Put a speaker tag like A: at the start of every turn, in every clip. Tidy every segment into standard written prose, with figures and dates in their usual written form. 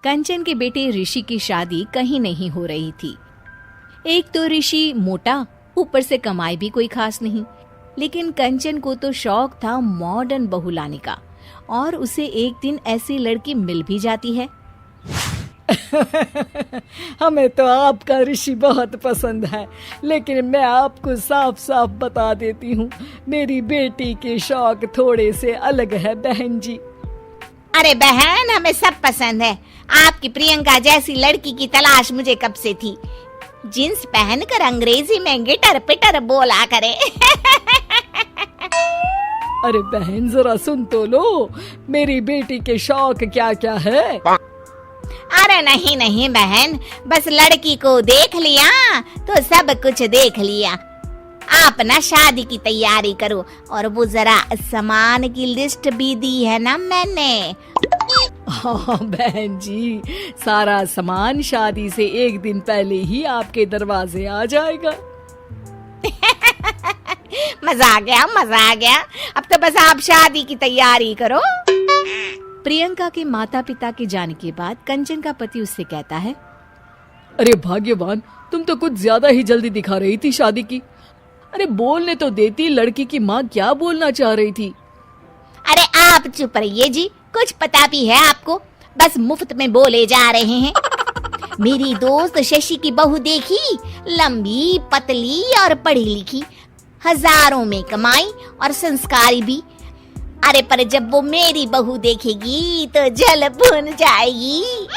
A: कंचन के बेटे ऋषि की शादी कहीं नहीं हो रही थी। एक तो ऋषि मोटा, ऊपर से कमाई भी कोई खास नहीं। लेकिन कंचन को तो शौक था मॉडर्न बहू लाने का, और उसे एक दिन ऐसी लड़की मिल भी जाती है।
B: हमें तो आपका ऋषि बहुत पसंद है, लेकिन मैं आपको साफ साफ बता देती हूँ, मेरी बेटी के शौक थोड़े से अलग है बहन जी।
C: अरे बहन, हमें सब पसंद है। आपकी प्रियंका जैसी लड़की की तलाश मुझे कब से थी। जींस पहनकर अंग्रेजी में गिटर पिटर बोला करे।
B: अरे बहन जरा सुन तो लो, मेरी बेटी के शौक क्या क्या है।
C: अरे नहीं नहीं बहन, बस लड़की को देख लिया तो सब कुछ देख लिया। आप ना शादी की तैयारी करो, और वो जरा सामान की लिस्ट भी दी है ना मैंने।
B: हाँ बहन जी, सारा सामान शादी से एक दिन पहले ही आपके दरवाजे आ जाएगा।
C: मजा आ गया, मजा आ गया। अब तो बस आप शादी की तैयारी करो।
A: प्रियंका के माता पिता के जाने के बाद कंचन का पति उससे कहता है,
B: अरे भाग्यवान, तुम तो कुछ ज्यादा ही जल्दी दिखा रही थी शादी की। अरे बोलने तो देती, लड़की की माँ क्या बोलना चाह रही थी।
C: अरे आप चुप रहिए जी, कुछ पता भी है आपको, बस मुफ्त में बोले जा रहे हैं। मेरी दोस्त शशि की बहू देखी, लंबी पतली और पढ़ी लिखी, हजारों में कमाई और संस्कारी भी। अरे पर जब वो मेरी बहू देखेगी तो जल भुन जाएगी।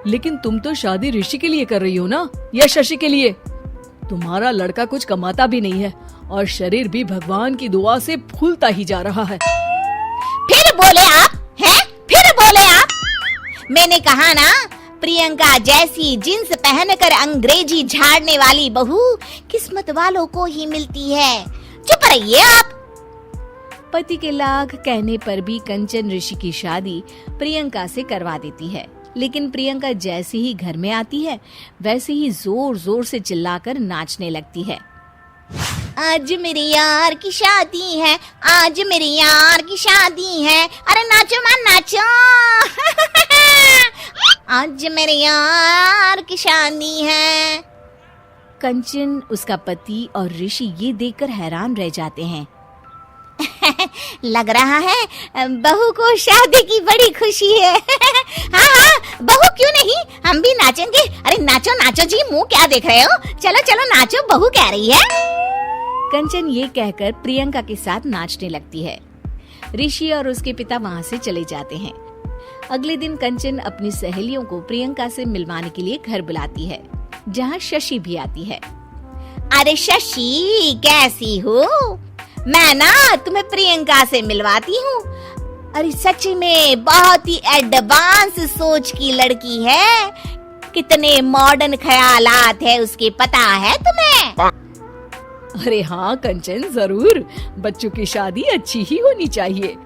B: लेकिन तुम तो शादी ऋषि के लिए कर रही हो ना, या शशि के लिए? तुम्हारा लड़का कुछ कमाता भी नहीं है, और शरीर भी भगवान की दुआ से फूलता ही जा रहा है।
C: फिर बोले आप हैं? फिर बोले आप? मैंने कहा ना, प्रियंका जैसी जींस पहनकर अंग्रेजी झाड़ने वाली बहू किस्मत वालों को ही मिलती है। चुप रहिए आप।
A: पति के लाख कहने पर भी कंचन ऋषि की शादी प्रियंका से करवा देती है। लेकिन प्रियंका जैसे ही घर में आती है, वैसे ही जोर जोर से चिल्लाकर नाचने लगती है।
C: आज मेरे यार की शादी है, आज मेरे यार की शादी है। अरे नाचो मां नाचो। आज मेरे यार की शादी है।
A: कंचन, उसका पति और ऋषि ये देखकर हैरान रह जाते हैं।
C: लग रहा है बहू को शादी की बड़ी खुशी है। हाँ हाँ, बहू क्यों नहीं, हम भी नाचेंगे। अरे नाचो नाचो जी, मुंह क्या देख रहे हो, चलो चलो नाचो, बहू कह रही है।
A: कंचन ये कहकर प्रियंका के साथ नाचने लगती है। ऋषि और उसके पिता वहाँ से चले जाते हैं। अगले दिन कंचन अपनी सहेलियों को प्रियंका से मिलवाने के लिए घर बुलाती है, जहाँ शशि भी आती है।
C: अरे शशि, कैसी हो? मैं ना तुम्हें प्रियंका से मिलवाती हूँ। अरे सच में बहुत ही एडवांस सोच की लड़की है। कितने मॉडर्न ख्यालात है उसके, पता है तुम्हें?
B: अरे हाँ कंचन, जरूर। बच्चों की शादी अच्छी ही होनी चाहिए,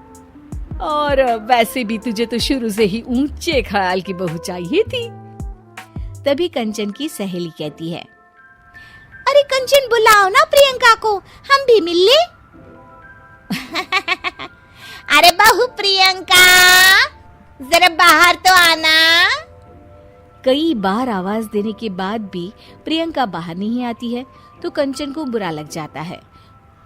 B: और वैसे भी तुझे तो शुरू से ही ऊंचे ख्याल की बहू चाहिए थी।
A: तभी कंचन की सहेली कहती है,
C: अरे कंचन, बुलाओ ना प्रियंका को, हम भी मिल ले। अरे बहू प्रियंका, जरा बाहर तो आना।
A: कई बार आवाज देने के बाद भी प्रियंका बाहर नहीं आती है, तो कंचन को बुरा लग जाता है।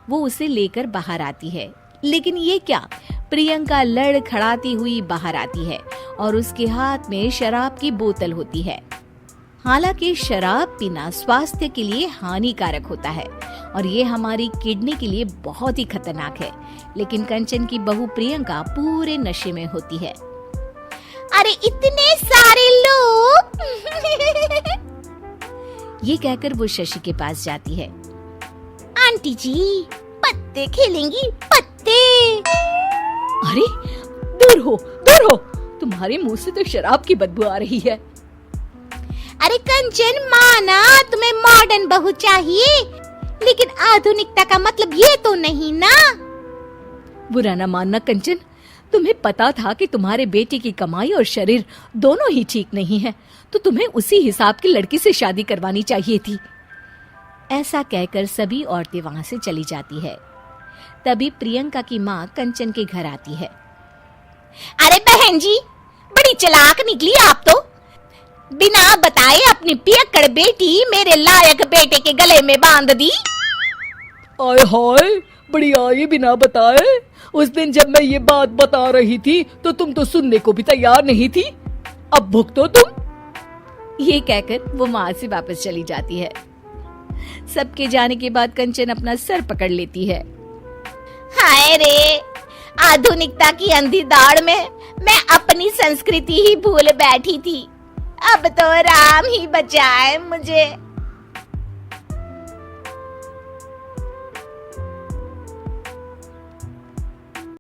A: वो उसे लेकर बाहर आती है, लेकिन ये क्या, प्रियंका लड़खड़ाती हुई बाहर आती है और उसके हाथ में शराब की बोतल होती है। हालांकि शराब पीना स्वास्थ्य के लिए हानिकारक होता है और ये हमारी किडनी के लिए बहुत ही खतरनाक है, लेकिन कंचन की बहू प्रियंका पूरे नशे में होती है।
C: अरे इतने सारे लोग।
A: ये कहकर वो शशि के पास जाती है।
C: आंटी जी, पत्ते खेलेंगी, पत्ते।
B: अरे दूर हो, दूर हो, तुम्हारे मुंह से तो शराब की बदबू आ रही है।
C: अरे कंचन, माना तुम्हें मॉडर्न बहू चाहिए, लेकिन आधुनिकता का मतलब ये तो नहीं ना।
B: बुरा न मानना कंचन, तुम्हें पता था कि तुम्हारे बेटे की कमाई और शरीर दोनों ही ठीक नहीं है, तो तुम्हें उसी हिसाब की लड़की से शादी करवानी चाहिए थी।
A: ऐसा कहकर सभी औरतें वहां से चली जाती है। तभी प्रियंका की माँ कंचन के घर आती है।
C: अरे बहन जी, बड़ी बड़ी चालाक निकली आप तो। बिना बताए अपनी पियक्कड़ बेटी मेरे लायक बेटे के गले में बांध दी।
B: आय हाय, बड़ी आई बिना बताए। उस दिन जब मैं ये बात बता रही थी तो तुम तो सुनने को भी तैयार नहीं थी। अब भुगतो तुम।
A: ये कहकर वो वहां से वापस चली जाती है। सबके जाने के बाद कंचन अपना सर पकड़ लेती है।
C: हाय रे, आधुनिकता की अंधी दौड़ में मैं अपनी संस्कृति ही भूल बैठी थी। अब तो राम ही बचाए मुझे।